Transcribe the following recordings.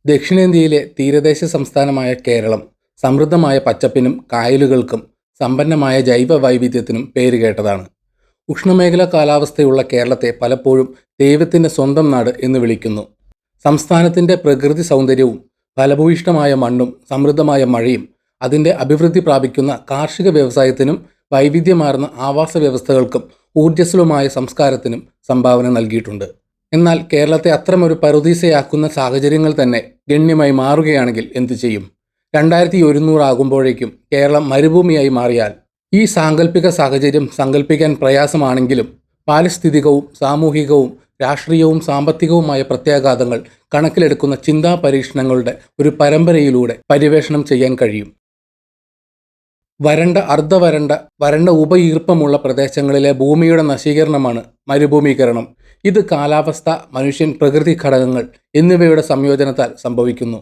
ദക്ഷിണേന്ത്യയിലെ തീരദേശ സംസ്ഥാനമായ കേരളം സമൃദ്ധമായ പച്ചപ്പിനും കായലുകൾക്കും സമ്പന്നമായ ജൈവ വൈവിധ്യത്തിനും പേരുകേട്ടതാണ്. ഉഷ്ണമേഖലാ കാലാവസ്ഥയുള്ള കേരളത്തെ പലപ്പോഴും ദൈവത്തിൻ്റെ സ്വന്തം നാട് എന്ന് വിളിക്കുന്നു. സംസ്ഥാനത്തിൻ്റെ പ്രകൃതി സൗന്ദര്യവും ഫലഭൂയിഷ്ഠമായ മണ്ണും സമൃദ്ധമായ മഴയും അതിൻ്റെ അഭിവൃദ്ധി പ്രാപിക്കുന്ന കാർഷിക വ്യവസായത്തിനും വൈവിധ്യമാർന്ന ആവാസ വ്യവസ്ഥകൾക്കും ഊർജ്ജസ്വലമായ സംസ്കാരത്തിനും സംഭാവന നൽകിയിട്ടുണ്ട്. എന്നാൽ കേരളത്തെ അത്തരമൊരു പറുദീസയാക്കുന്ന സാഹചര്യങ്ങൾ തന്നെ ഗണ്യമായി മാറുകയാണെങ്കിൽ എന്തു ചെയ്യും? 2100 ആകുമ്പോഴേക്കും കേരളം മരുഭൂമിയായി മാറിയാൽ ഈ സാങ്കല്പിക സാഹചര്യം സങ്കല്പിക്കാൻ പ്രയാസമാണെങ്കിലും പാരിസ്ഥിതികവും സാമൂഹികവും രാഷ്ട്രീയവും സാമ്പത്തികവുമായ പ്രത്യാഘാതങ്ങൾ കണക്കിലെടുക്കുന്ന ചിന്താ പരീക്ഷണങ്ങളുടെ ഒരു പരമ്പരയിലൂടെ പര്യവേഷണം ചെയ്യാൻ കഴിയും. വരണ്ട അർദ്ധവരണ്ട വരണ്ട ഉപഈർപ്പമുള്ള പ്രദേശങ്ങളിലെ ഭൂമിയുടെ നശീകരണമാണ് മരുഭൂമീകരണം. ഇത് കാലാവസ്ഥ, മനുഷ്യൻ, പ്രകൃതി ഘടകങ്ങൾ എന്നിവയുടെ സംയോജനത്താൽ സംഭവിക്കുന്നു.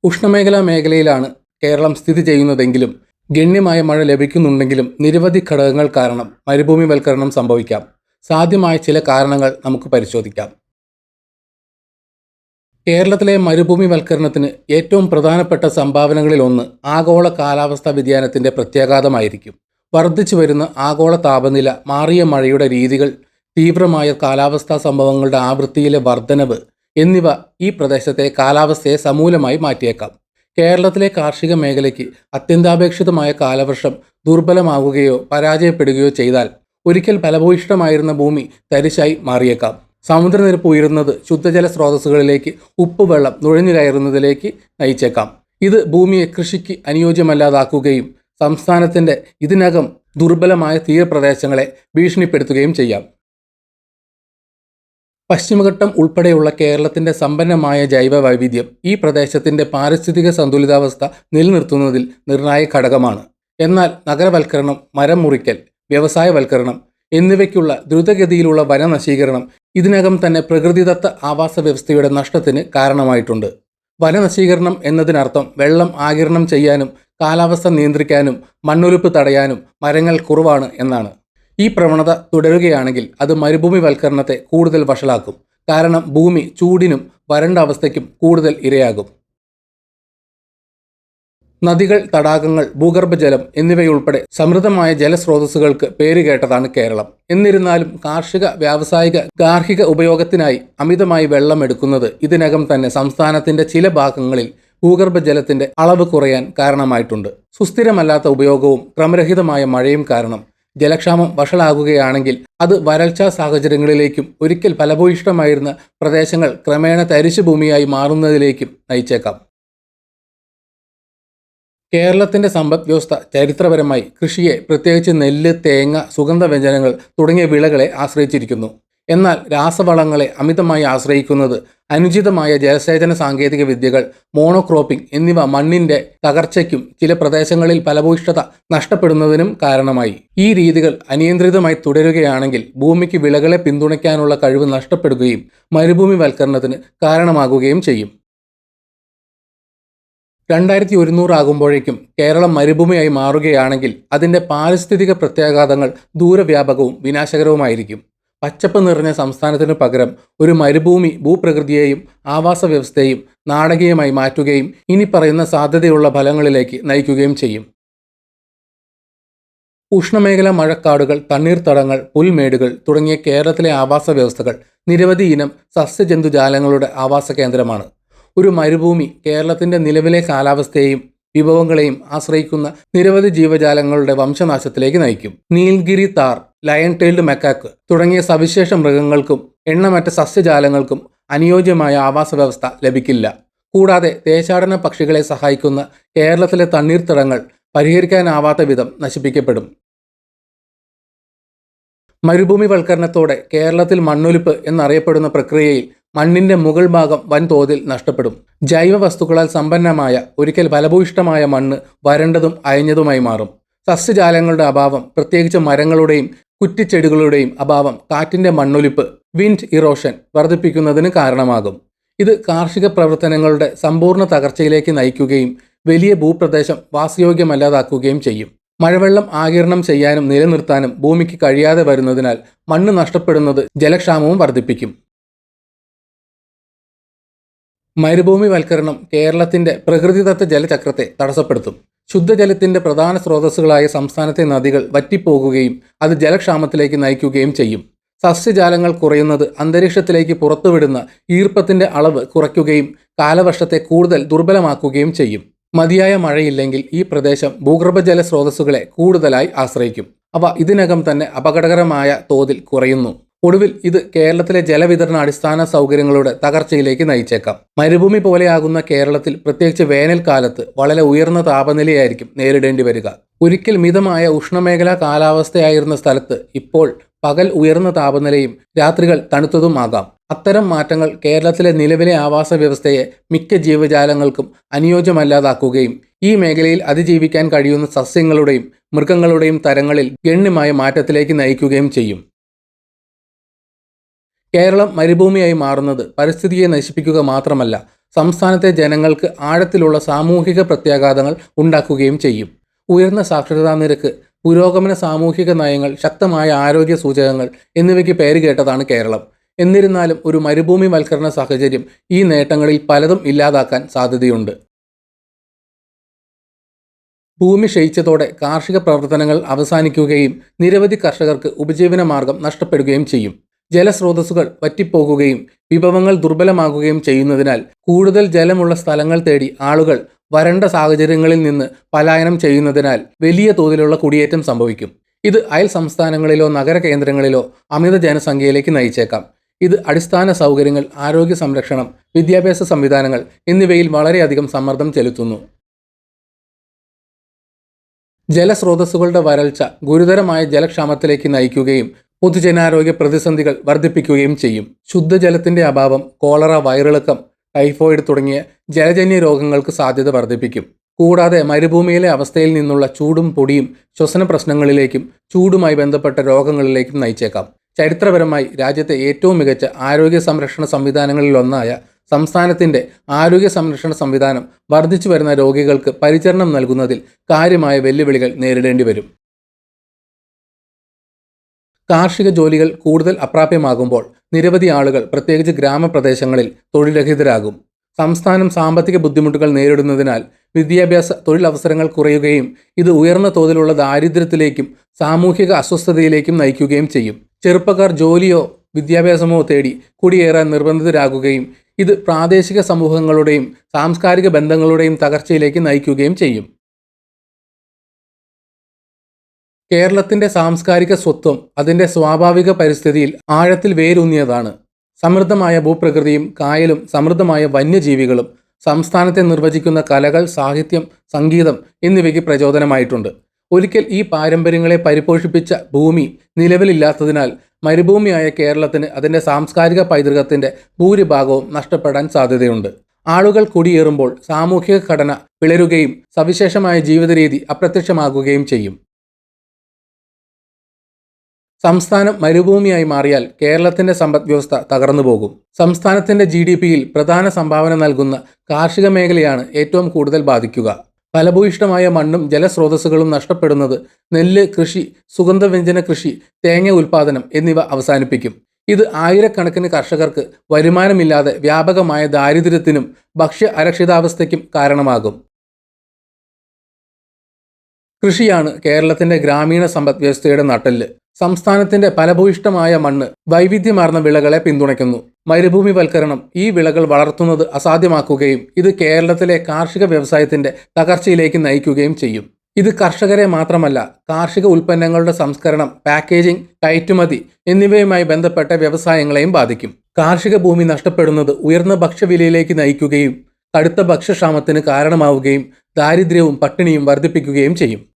ഉഷ്ണമേഖലാ മേഖലയിലാണ് കേരളം സ്ഥിതി ചെയ്യുന്നതെങ്കിലും ഗണ്യമായ മഴ ലഭിക്കുന്നുണ്ടെങ്കിലും നിരവധി ഘടകങ്ങൾ കാരണം മരുഭൂമിവൽക്കരണം സംഭവിക്കാം. സാധ്യമായ ചില കാരണങ്ങൾ നമുക്ക് പരിശോധിക്കാം. കേരളത്തിലെ മരുഭൂമിവൽക്കരണത്തിന് ഏറ്റവും പ്രധാനപ്പെട്ട സംഭാവനകളിലൊന്ന് ആഗോള കാലാവസ്ഥാ വ്യതിയാനത്തിൻ്റെ പ്രത്യാഘാതമായിരിക്കും. വർദ്ധിച്ചു വരുന്ന ആഗോള താപനില, മാറിയ മഴയുടെ രീതികൾ, തീവ്രമായ കാലാവസ്ഥാ സംഭവങ്ങളുടെ ആവൃത്തിയിലെ വർധനവ് എന്നിവ ഈ പ്രദേശത്തെ കാലാവസ്ഥയെ സമൂലമായി മാറ്റിയേക്കാം. കേരളത്തിലെ കാർഷിക മേഖലയ്ക്ക് അത്യന്താപേക്ഷിതമായ കാലവർഷം ദുർബലമാവുകയോ പരാജയപ്പെടുകയോ ചെയ്താൽ ഒരിക്കൽ ഫലഭൂയിഷ്ഠമായിരുന്ന ഭൂമി തരിശായി മാറിയേക്കാം. സമുദ്രനിരപ്പ് ഉയരുന്നത് ശുദ്ധജല സ്രോതസ്സുകളിലേക്ക് ഉപ്പുവെള്ളം നുഴഞ്ഞു കയറുന്നതിലേക്ക് നയിച്ചേക്കാം. ഇത് ഭൂമിയെ കൃഷിക്ക് അനുയോജ്യമല്ലാതാക്കുകയും സംസ്ഥാനത്തിൻ്റെ ഇതിനകം ദുർബലമായ തീരപ്രദേശങ്ങളെ ഭീഷണിപ്പെടുത്തുകയും ചെയ്യാം. പശ്ചിമഘട്ടം ഉൾപ്പെടെയുള്ള കേരളത്തിൻ്റെ സമ്പന്നമായ ജൈവ വൈവിധ്യം ഈ പ്രദേശത്തിൻ്റെ പാരിസ്ഥിതിക സന്തുലിതാവസ്ഥ നിലനിർത്തുന്നതിൽ നിർണായക ഘടകമാണ്. എന്നാൽ നഗരവൽക്കരണം, മരം മുറിക്കൽ, വ്യവസായവൽക്കരണം എന്നിവയ്ക്കുള്ള ദ്രുതഗതിയിലുള്ള വനനശീകരണം ഇതിനകം തന്നെ പ്രകൃതിദത്ത ആവാസ വ്യവസ്ഥയുടെ നഷ്ടത്തിന് കാരണമായിട്ടുണ്ട്. വനനശീകരണം എന്നതിനർത്ഥം വെള്ളം ആഗിരണം ചെയ്യാനും കാലാവസ്ഥ നിയന്ത്രിക്കാനും മണ്ണൊലിപ്പ് തടയാനും മരങ്ങൾ കുറവാണ് എന്നാണ്. ഈ പ്രവണത തുടരുകയാണെങ്കിൽ അത് മരുഭൂമിവൽക്കരണത്തെ കൂടുതൽ വഷളാക്കും. കാരണം ഭൂമി ചൂടിനും വരണ്ട അവസ്ഥയ്ക്കും കൂടുതൽ ഇരയാകും. നദികൾ, തടാകങ്ങൾ, ഭൂഗർഭജലം എന്നിവയുൾപ്പെടെ സമൃദ്ധമായ ജലസ്രോതസ്സുകൾക്ക് പേരുകേട്ടതാണ് കേരളം. എന്നിരുന്നാലും കാർഷിക, വ്യാവസായിക, ഗാർഹിക ഉപയോഗത്തിനായി അമിതമായി വെള്ളം എടുക്കുന്നത് ഇതിനകം തന്നെ സംസ്ഥാനത്തിൻ്റെ ചില ഭാഗങ്ങളിൽ ഭൂഗർഭജലത്തിൻ്റെ അളവ് കുറയാൻ കാരണമായിട്ടുണ്ട്. സുസ്ഥിരമല്ലാത്ത ഉപയോഗവും ക്രമരഹിതമായ മഴയും കാരണം ജലക്ഷാമം വഷളാകുകയാണെങ്കിൽ അത് വരൾച്ചാ സാഹചര്യങ്ങളിലേക്കും ഒരിക്കൽ ഫലഭൂയിഷ്ഠമായിരുന്ന പ്രദേശങ്ങൾ ക്രമേണ തരിശുഭൂമിയായി മാറുന്നതിലേക്കും നയിച്ചേക്കാം. കേരളത്തിൻ്റെ സമ്പദ് വ്യവസ്ഥ ചരിത്രപരമായി കൃഷിയെ, പ്രത്യേകിച്ച് നെല്ല്, തേങ്ങ, സുഗന്ധവ്യഞ്ജനങ്ങൾ തുടങ്ങിയ വിളകളെ ആശ്രയിച്ചിരിക്കുന്നു. എന്നാൽ രാസവളങ്ങളെ അമിതമായി ആശ്രയിക്കുന്നത് അനുചിതമായ ജലസേചന സാങ്കേതിക വിദ്യകൾ, മോണോക്രോപ്പിംഗ് എന്നിവ മണ്ണിൻ്റെ തകർച്ചയ്ക്കും ചില പ്രദേശങ്ങളിൽ ഫലഭൂയിഷ്ഠത നഷ്ടപ്പെടുന്നതിനും കാരണമായി. ഈ രീതികൾ അനിയന്ത്രിതമായി തുടരുകയാണെങ്കിൽ ഭൂമിക്ക് വിളകളെ പിന്തുണയ്ക്കാനുള്ള കഴിവ് നഷ്ടപ്പെടുകയും മരുഭൂമിവൽക്കരണത്തിന് കാരണമാകുകയും ചെയ്യും. 2100 ആകുമ്പോഴേക്കും കേരളം മരുഭൂമിയായി മാറുകയാണെങ്കിൽ അതിൻ്റെ പാരിസ്ഥിതിക പ്രത്യാഘാതങ്ങൾ ദൂരവ്യാപകവും വിനാശകരവുമായിരിക്കും. പച്ചപ്പ് നിറഞ്ഞ സംസ്ഥാനത്തിനു പകരം ഒരു മരുഭൂമി ഭൂപ്രകൃതിയെയും ആവാസ വ്യവസ്ഥയെയും നാടകീയമായി മാറ്റുകയും ഇനി പറയുന്ന സാധ്യതയുള്ള ഫലങ്ങളിലേക്ക് നയിക്കുകയും ചെയ്യും. ഉഷ്ണമേഖല മഴക്കാടുകൾ, തണ്ണീർത്തടങ്ങൾ, പുൽമേടുകൾ തുടങ്ങിയ കേരളത്തിലെ ആവാസ വ്യവസ്ഥകൾ നിരവധി ഇനം സസ്യജന്തുജാലങ്ങളുടെ ആവാസ കേന്ദ്രമാണ്. ഒരു മരുഭൂമി കേരളത്തിൻ്റെ നിലവിലെ കാലാവസ്ഥയെയും വിഭവങ്ങളെയും ആശ്രയിക്കുന്ന നിരവധി ജീവജാലങ്ങളുടെ വംശനാശത്തിലേക്ക് നയിക്കും. നീൽഗിരി താർ, ലയൺ ടെയിൽഡ് മെക്കാക്ക് തുടങ്ങിയ സവിശേഷ മൃഗങ്ങൾക്കും എണ്ണമറ്റ സസ്യജാലങ്ങൾക്കും അനുയോജ്യമായ ആവാസ വ്യവസ്ഥ ലഭിക്കില്ല. കൂടാതെ ദേശാടന പക്ഷികളെ സഹായിക്കുന്ന കേരളത്തിലെ തണ്ണീർത്തടങ്ങൾ പരിഹരിക്കാനാവാത്ത വിധം നശിപ്പിക്കപ്പെടും. മരുഭൂമിവൽക്കരണത്തോടെ കേരളത്തിൽ മണ്ണൊലിപ്പ് എന്നറിയപ്പെടുന്ന പ്രക്രിയയിൽ മണ്ണിൻ്റെ മുകൾ ഭാഗം വൻതോതിൽ നഷ്ടപ്പെടും. ജൈവ വസ്തുക്കളാൽ സമ്പന്നമായ ഒരിക്കൽ ഫലഭൂയിഷ്ഠമായ മണ്ണ് വരണ്ടതും അയഞ്ഞതുമായി മാറും. സസ്യജാലങ്ങളുടെ അഭാവം, പ്രത്യേകിച്ച് മരങ്ങളുടെയും കുറ്റിച്ചെടികളുടെയും അഭാവം കാറ്റിൻ്റെ മണ്ണൊലിപ്പ്, വിൻഡ് ഇറോഷൻ വർദ്ധിപ്പിക്കുന്നതിന് കാരണമാകും. ഇത് കാർഷിക പ്രവർത്തനങ്ങളുടെ സമ്പൂർണ്ണ തകർച്ചയിലേക്ക് നയിക്കുകയും വലിയ ഭൂപ്രദേശം വാസയോഗ്യമല്ലാതാക്കുകയും ചെയ്യും. മഴവെള്ളം ആഗിരണം ചെയ്യാനും നിലനിർത്താനും ഭൂമിക്ക് കഴിയാതെ വരുന്നതിനാൽ മണ്ണ് നഷ്ടപ്പെടുന്നത് ജലക്ഷാമവും വർദ്ധിപ്പിക്കും. മരുഭൂമിവൽക്കരണം കേരളത്തിന്റെ പ്രകൃതിദത്ത ജലചക്രത്തെ തടസ്സപ്പെടുത്തും. ശുദ്ധജലത്തിന്റെ പ്രധാന സ്രോതസ്സുകളായ സംസ്ഥാനത്തെ നദികൾ വറ്റിപ്പോകുകയും അത് ജലക്ഷാമത്തിലേക്ക് നയിക്കുകയും ചെയ്യും. സസ്യജാലങ്ങൾ കുറയുന്നത് അന്തരീക്ഷത്തിലേക്ക് പുറത്തുവിടുന്ന ഈർപ്പത്തിന്റെ അളവ് കുറയ്ക്കുകയും കാലവർഷത്തെ കൂടുതൽ ദുർബലമാക്കുകയും ചെയ്യും. മതിയായ മഴയില്ലെങ്കിൽ ഈ പ്രദേശം ഭൂഗർഭജല സ്രോതസ്സുകളെ കൂടുതലായി ആശ്രയിക്കും. അവ ഇതിനകം തന്നെ അപകടകരമായ തോതിൽ കുറയുന്നു. ഒടുവിൽ ഇത് കേരളത്തിലെ ജലവിതരണ അടിസ്ഥാന സൗകര്യങ്ങളുടെ തകർച്ചയിലേക്ക് നയിച്ചേക്കാം. മരുഭൂമി പോലെയാകുന്ന കേരളത്തിൽ പ്രത്യേകിച്ച് വേനൽക്കാലത്ത് വളരെ ഉയർന്ന താപനിലയായിരിക്കും നേരിടേണ്ടി വരിക. ഒരിക്കൽ മിതമായ ഉഷ്ണമേഖലാ കാലാവസ്ഥയായിരുന്ന സ്ഥലത്ത് ഇപ്പോൾ പകൽ ഉയർന്ന താപനിലയും രാത്രികൾ തണുത്തതുമാകാം. അത്തരം മാറ്റങ്ങൾ കേരളത്തിലെ നിലവിലെ ആവാസ വ്യവസ്ഥയെ മിക്ക ജീവജാലങ്ങൾക്കും അനുയോജ്യമല്ലാതാക്കുകയും ഈ മേഖലയിൽ അതിജീവിക്കാൻ കഴിയുന്ന സസ്യങ്ങളുടെയും മൃഗങ്ങളുടെയും തരങ്ങളിൽ ഗണ്യമായ മാറ്റത്തിലേക്ക് നയിക്കുകയും ചെയ്യും. കേരളം മരുഭൂമിയായി മാറുന്നത് പരിസ്ഥിതിയെ നശിപ്പിക്കുക മാത്രമല്ല, സംസ്ഥാനത്തെ ജനങ്ങൾക്ക് ആഴത്തിലുള്ള സാമൂഹിക പ്രത്യാഘാതങ്ങൾ ഉണ്ടാക്കുകയും ചെയ്യും. ഉയർന്ന സാക്ഷരതാ നിരക്ക്, പുരോഗമന സാമൂഹിക നയങ്ങൾ, ശക്തമായ ആരോഗ്യ സൂചകങ്ങൾ എന്നിവയ്ക്ക് പേരുകേട്ടതാണ് കേരളം. എന്നിരുന്നാലും ഒരു മരുഭൂമിവൽക്കരണ സാഹചര്യം ഈ നേട്ടങ്ങളിൽ പലതും ഇല്ലാതാക്കാൻ സാധ്യതയുണ്ട്. ഭൂമി ക്ഷയിച്ചതോടെ കാർഷിക പ്രവർത്തനങ്ങൾ അവസാനിക്കുകയും നിരവധി കർഷകർക്ക് ഉപജീവനമാർഗം നഷ്ടപ്പെടുകയും ചെയ്യും. ജലസ്രോതസ്സുകൾ വറ്റിപ്പോകുകയും വിഭവങ്ങൾ ദുർബലമാകുകയും ചെയ്യുന്നതിനാൽ കൂടുതൽ ജലമുള്ള സ്ഥലങ്ങൾ തേടി ആളുകൾ വരണ്ട സാഹചര്യങ്ങളിൽ നിന്ന് പലായനം ചെയ്യുന്നതിനാൽ വലിയ തോതിലുള്ള കുടിയേറ്റം സംഭവിക്കും. ഇത് അയൽ സംസ്ഥാനങ്ങളിലോ നഗര കേന്ദ്രങ്ങളിലോ അമിത ജനസംഖ്യയിലേക്ക് നയിച്ചേക്കാം. ഇത് അടിസ്ഥാന സൗകര്യങ്ങൾ, ആരോഗ്യ സംരക്ഷണം, വിദ്യാഭ്യാസ സംവിധാനങ്ങൾ എന്നിവയിൽ വളരെയധികം സമ്മർദ്ദം ചെലുത്തുന്നു. ജലസ്രോതസ്സുകളുടെ വരൾച്ച ഗുരുതരമായ ജലക്ഷാമത്തിലേക്ക് നയിക്കുകയും പൊതുജനാരോഗ്യ പ്രതിസന്ധികൾ വർദ്ധിപ്പിക്കുകയും ചെയ്യും. ശുദ്ധജലത്തിന്റെ അഭാവം കോളറ, വയറിളക്കം, ടൈഫോയിഡ് തുടങ്ങിയ ജലജന്യ രോഗങ്ങൾക്ക് സാധ്യത വർദ്ധിപ്പിക്കും. കൂടാതെ മരുഭൂമിയിലെ അവസ്ഥയിൽ നിന്നുള്ള ചൂടും പൊടിയും ശ്വസന പ്രശ്നങ്ങളിലേക്കും ചൂടുമായി ബന്ധപ്പെട്ട രോഗങ്ങളിലേക്കും നയിച്ചേക്കാം. ചരിത്രപരമായി രാജ്യത്തെ ഏറ്റവും മികച്ച ആരോഗ്യ സംരക്ഷണ സംവിധാനങ്ങളിലൊന്നായ സംസ്ഥാനത്തിന്റെ ആരോഗ്യ സംരക്ഷണ സംവിധാനം വർദ്ധിച്ചു വരുന്ന രോഗികൾക്ക് പരിചരണം നൽകുന്നതിൽ കാര്യമായ വെല്ലുവിളികൾ നേരിടേണ്ടി വരും. കാർഷിക ജോലികൾ കൂടുതൽ അപ്രാപ്യമാകുമ്പോൾ നിരവധി ആളുകൾ പ്രത്യേകിച്ച് ഗ്രാമപ്രദേശങ്ങളിൽ തൊഴിൽരഹിതരാകും. സംസ്ഥാനം സാമ്പത്തിക ബുദ്ധിമുട്ടുകൾ നേരിടുന്നതിനാൽ വിദ്യാഭ്യാസ തൊഴിലവസരങ്ങൾ കുറയുകയും ഇത് ഉയർന്ന തോതിലുള്ള ദാരിദ്ര്യത്തിലേക്കും സാമൂഹിക അസ്വസ്ഥതയിലേക്കും നയിക്കുകയും ചെയ്യും. ചെറുപ്പക്കാർ ജോലിയോ വിദ്യാഭ്യാസമോ തേടി കുടിയേറാൻ നിർബന്ധിതരാകുകയും ഇത് പ്രാദേശിക സമൂഹങ്ങളുടെയും സാംസ്കാരിക ബന്ധങ്ങളുടെയും തകർച്ചയിലേക്ക് നയിക്കുകയും ചെയ്യും. കേരളത്തിന്റെ സാംസ്കാരിക സ്വത്വം അതിന്റെ സ്വാഭാവിക പരിസ്ഥിതിയിൽ ആഴത്തിൽ വേരൂന്നിയതാണ്. സമൃദ്ധമായ ഭൂപ്രകൃതിയും കായലും സമൃദ്ധമായ വന്യജീവികളും സംസ്ഥാനത്തെ നിർവചിക്കുന്ന കലകൾ, സാഹിത്യം, സംഗീതം എന്നിവയ്ക്ക് പ്രചോദനമായിട്ടുണ്ട്. ഒരിക്കൽ ഈ പാരമ്പര്യങ്ങളെ പരിപോഷിപ്പിച്ച ഭൂമി നിലവിലില്ലാത്തതിനാൽ മരുഭൂമിയായ കേരളത്തിന് അതിൻ്റെ സാംസ്കാരിക പൈതൃകത്തിൻ്റെ ഭൂരിഭാഗവും നഷ്ടപ്പെടാൻ സാധ്യതയുണ്ട്. ആളുകൾ കുടിയേറുമ്പോൾ സാമൂഹിക ഘടന പിളരുകയും സവിശേഷമായ ജീവിതരീതി അപ്രത്യക്ഷമാകുകയും ചെയ്യും. സംസ്ഥാനം മരുഭൂമിയായി മാറിയാൽ കേരളത്തിന്റെ സമ്പദ്വ്യവസ്ഥ തകർന്നു പോകും. സംസ്ഥാനത്തിന്റെ GDPയിൽ പ്രധാന സംഭാവന നൽകുന്ന കാർഷിക മേഖലയാണ് ഏറ്റവും കൂടുതൽ ബാധിക്കുക. ഫലഭൂയിഷ്ഠമായ മണ്ണും ജലസ്രോതസ്സുകളും നഷ്ടപ്പെടുന്നത് നെല്ല് കൃഷി, സുഗന്ധവ്യഞ്ജന കൃഷി, തേങ്ങ ഉൽപ്പാദനം എന്നിവ അവസാനിപ്പിക്കും. ഇത് ആയിരക്കണക്കിന് കർഷകർക്ക് വരുമാനമില്ലാതെ വ്യാപകമായ ദാരിദ്ര്യത്തിനും ഭക്ഷ്യ അരക്ഷിതാവസ്ഥയ്ക്കും കാരണമാകും. കൃഷിയാണ് കേരളത്തിന്റെ ഗ്രാമീണ സമ്പദ്വ്യവസ്ഥയുടെ നട്ടെല്ല്. സംസ്ഥാനത്തിന്റെ ഫലഭൂയിഷ്ഠമായ മണ്ണ് വൈവിധ്യമാർന്ന വിളകളെ പിന്തുണയ്ക്കുന്നു. മരുഭൂമിവൽക്കരണം ഈ വിളകൾ വളർത്തുന്നത് അസാധ്യമാക്കുകയും ഇത് കേരളത്തിലെ കാർഷിക വ്യവസായത്തിന്റെ തകർച്ചയിലേക്ക് നയിക്കുകയും ചെയ്യും. ഇത് കർഷകരെ മാത്രമല്ല, കാർഷിക ഉൽപ്പന്നങ്ങളുടെ സംസ്കരണം, പാക്കേജിംഗ്, കയറ്റുമതി എന്നിവയുമായി ബന്ധപ്പെട്ട വ്യവസായങ്ങളെയും ബാധിക്കും. കാർഷിക ഭൂമി നഷ്ടപ്പെടുന്നത് ഉയർന്ന ഭക്ഷ്യവിലയിലേക്ക് നയിക്കുകയും കടുത്ത ഭക്ഷ്യക്ഷാമത്തിന് കാരണമാവുകയും ദാരിദ്ര്യവും പട്ടിണിയും വർദ്ധിപ്പിക്കുകയും ചെയ്യും.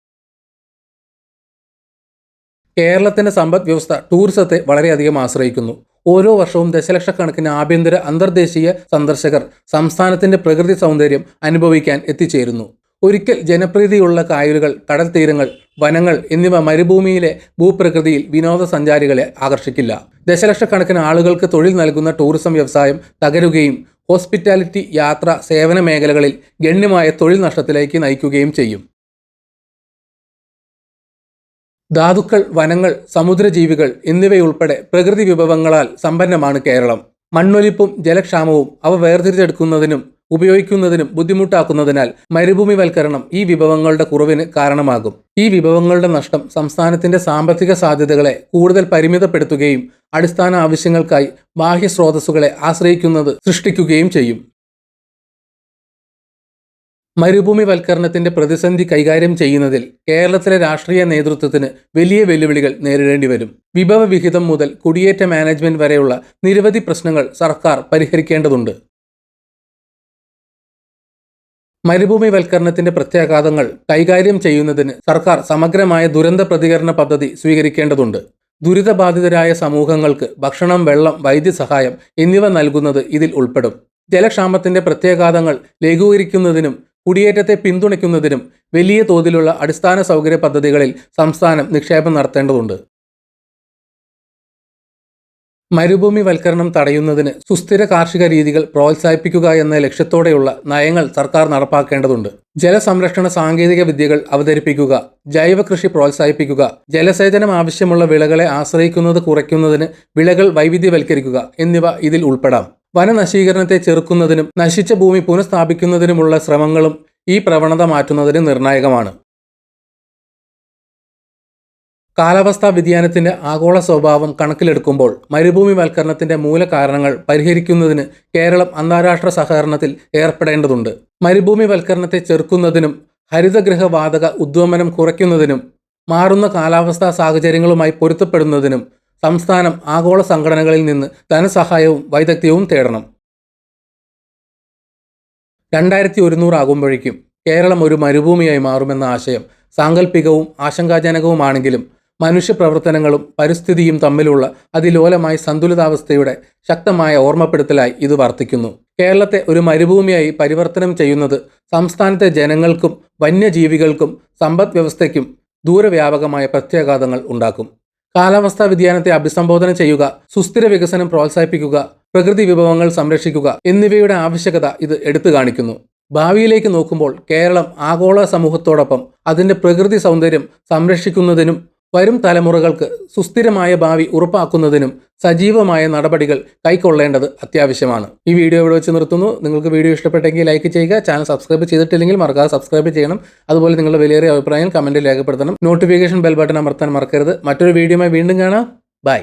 കേരളത്തിന്റെ സമ്പദ് വ്യവസ്ഥ ടൂറിസത്തെ വളരെയധികം ആശ്രയിക്കുന്നു. ഓരോ വർഷവും ദശലക്ഷക്കണക്കിന് ആഭ്യന്തര, അന്തർദേശീയ സന്ദർശകർ സംസ്ഥാനത്തിന്റെ പ്രകൃതി സൗന്ദര്യം അനുഭവിക്കാൻ എത്തിച്ചേരുന്നു. ഒരിക്കൽ ജനപ്രീതിയുള്ള കായലുകൾ, കടൽ തീരങ്ങൾ, വനങ്ങൾ എന്നിവ മരുഭൂമിയിലെ ഭൂപ്രകൃതിയിൽ വിനോദസഞ്ചാരികളെ ആകർഷിക്കില്ല. ദശലക്ഷക്കണക്കിന് ആളുകൾക്ക് തൊഴിൽ നൽകുന്ന ടൂറിസം വ്യവസായം തകരുകയും ഹോസ്പിറ്റാലിറ്റി, യാത്ര, സേവന മേഖലകളിൽ ഗണ്യമായ തൊഴിൽ നഷ്ടത്തിലേക്ക് നയിക്കുകയും ചെയ്യും. ധാതുക്കൾ, വനങ്ങൾ, സമുദ്രജീവികൾ എന്നിവയുൾപ്പെടെ പ്രകൃതി വിഭവങ്ങളാൽ സമ്പന്നമാണ് കേരളം. മണ്ണൊലിപ്പും ജലക്ഷാമവും അവ വേർതിരിച്ചെടുക്കുന്നതിനും ഉപയോഗിക്കുന്നതിനും ബുദ്ധിമുട്ടാക്കുന്നതിനാൽ മരുഭൂമിവൽക്കരണം ഈ വിഭവങ്ങളുടെ കുറവിന് കാരണമാകും. ഈ വിഭവങ്ങളുടെ നഷ്ടം സംസ്ഥാനത്തിന്റെ സാമ്പത്തിക സാധ്യതകളെ കൂടുതൽ പരിമിതപ്പെടുത്തുകയും അടിസ്ഥാന ആവശ്യങ്ങൾക്കായി ബാഹ്യ സ്രോതസ്സുകളെ ആശ്രയിക്കുന്നത് സൃഷ്ടിക്കുകയും ചെയ്യും. മരുഭൂമിവൽക്കരണത്തിന്റെ പ്രതിസന്ധി കൈകാര്യം ചെയ്യുന്നതിൽ കേരളത്തിലെ രാഷ്ട്രീയ നേതൃത്വത്തിന് വലിയ വെല്ലുവിളികൾ നേരിടേണ്ടി വരും. വിഭവ വിഹിതം മുതൽ കുടിയേറ്റ മാനേജ്മെന്റ് വരെയുള്ള നിരവധി പ്രശ്നങ്ങൾ സർക്കാർ പരിഹരിക്കേണ്ടതുണ്ട്. മരുഭൂമിവൽക്കരണത്തിന്റെ പ്രത്യാഘാതങ്ങൾ കൈകാര്യം ചെയ്യുന്നതിന് സർക്കാർ സമഗ്രമായ ദുരന്ത പ്രതികരണ പദ്ധതി സ്വീകരിക്കേണ്ടതുണ്ട്. ദുരിതബാധിതരായ സമൂഹങ്ങൾക്ക് ഭക്ഷണം, വെള്ളം, വൈദ്യസഹായം എന്നിവ നൽകുന്നത് ഇതിൽ ഉൾപ്പെടും. ജലക്ഷാമത്തിന്റെ പ്രത്യാഘാതങ്ങൾ ലഘൂകരിക്കുന്നതിനും കുടിയേറ്റത്തെ പിന്തുണയ്ക്കുന്നതിനും വലിയ തോതിലുള്ള അടിസ്ഥാന സൗകര്യ പദ്ധതികളിൽ സംസ്ഥാനം നിക്ഷേപം നടത്തേണ്ടതുണ്ട്. മരുഭൂമിവൽക്കരണം തടയുന്നതിന് സുസ്ഥിര കാർഷിക രീതികൾ പ്രോത്സാഹിപ്പിക്കുക എന്ന ലക്ഷ്യത്തോടെയുള്ള നയങ്ങൾ സർക്കാർ നടപ്പാക്കേണ്ടതുണ്ട്. ജലസംരക്ഷണ സാങ്കേതിക വിദ്യകൾ അവതരിപ്പിക്കുക, ജൈവ കൃഷി പ്രോത്സാഹിപ്പിക്കുക, ജലസേചനം ആവശ്യമുള്ള വിളകളെ ആശ്രയിക്കുന്നത് കുറയ്ക്കുന്നതിന് വിളകൾ വൈവിധ്യവൽക്കരിക്കുക എന്നിവ ഇതിൽ ഉൾപ്പെടാം. വനനശീകരണത്തെ ചെറുക്കുന്നതിനും നശിച്ച ഭൂമി പുനഃസ്ഥാപിക്കുന്നതിനുമുള്ള ശ്രമങ്ങളും ഈ പ്രവണത മാറ്റുന്നതിന് നിർണായകമാണ്. കാലാവസ്ഥാ വ്യതിയാനത്തിന്റെ ആഗോള സ്വഭാവം കണക്കിലെടുക്കുമ്പോൾ മരുഭൂമിവൽക്കരണത്തിന്റെ മൂലകാരണങ്ങൾ പരിഹരിക്കുന്നതിന് കേരളം അന്താരാഷ്ട്ര സഹകരണത്തിൽ ഏർപ്പെടേണ്ടതുണ്ട്. മരുഭൂമിവൽക്കരണത്തെ ചെറുക്കുന്നതിനും ഹരിതഗൃഹ വാതക ഉദ്വമനം കുറയ്ക്കുന്നതിനും മാറുന്ന കാലാവസ്ഥാ സാഹചര്യങ്ങളുമായി പൊരുത്തപ്പെടുന്നതിനും സംസ്ഥാനം ആഗോള സംഘടനകളിൽ നിന്ന് ധനസഹായവും വൈദഗ്ധ്യവും തേടണം. 2100 ആകുമ്പോഴേക്കും കേരളം ഒരു മരുഭൂമിയായി മാറുമെന്ന ആശയം സാങ്കല്പികവും ആശങ്കാജനകവുമാണെങ്കിലും മനുഷ്യപ്രവർത്തനങ്ങളും പരിസ്ഥിതിയും തമ്മിലുള്ള അതിലോലമായ സന്തുലിതാവസ്ഥയുടെ ശക്തമായ ഓർമ്മപ്പെടുത്തലായി ഇത് വർത്തിക്കുന്നു. കേരളത്തെ ഒരു മരുഭൂമിയായി പരിവർത്തനം ചെയ്യുന്നത് സംസ്ഥാനത്തെ ജനങ്ങൾക്കും വന്യജീവികൾക്കും സമ്പദ് വ്യവസ്ഥയ്ക്കും ദൂരവ്യാപകമായ പ്രത്യാഘാതങ്ങൾ ഉണ്ടാക്കും. കാലാവസ്ഥാ വ്യതിയാനത്തെ അഭിസംബോധന ചെയ്യുക, സുസ്ഥിര വികസനം പ്രോത്സാഹിപ്പിക്കുക, പ്രകൃതി വിഭവങ്ങൾ സംരക്ഷിക്കുക എന്നിവയുടെ ആവശ്യകത ഇത് എടുത്തു കാണിക്കുന്നു. ഭാവിയിലേക്ക് നോക്കുമ്പോൾ കേരളം ആഗോള സമൂഹത്തോടൊപ്പം അതിൻ്റെ പ്രകൃതി സൗന്ദര്യം സംരക്ഷിക്കുന്നതിനും വരും തലമുറകൾക്ക് സുസ്ഥിരമായ ഭാവി ഉറപ്പാക്കുന്നതിനും സജീവമായ നടപടികൾ കൈക്കൊള്ളേണ്ടത് അത്യാവശ്യമാണ്. ഈ വീഡിയോ ഇവിടെ വെച്ച് നിർത്തുന്നു. നിങ്ങൾക്ക് വീഡിയോ ഇഷ്ടപ്പെട്ടെങ്കിൽ ലൈക്ക് ചെയ്യുക. ചാനൽ സബ്സ്ക്രൈബ് ചെയ്തിട്ടില്ലെങ്കിൽ മറക്കാതെ സബ്സ്ക്രൈബ് ചെയ്യണം. അതുപോലെ നിങ്ങളുടെ വിലയേറിയ അഭിപ്രായം കമൻറ്റിൽ രേഖപ്പെടുത്തണം. നോട്ടിഫിക്കേഷൻ ബെൽ ബട്ടൺ അമർത്താൻ മറക്കരുത്. മറ്റൊരു വീഡിയോയുമായി വീണ്ടും കാണാം. ബൈ.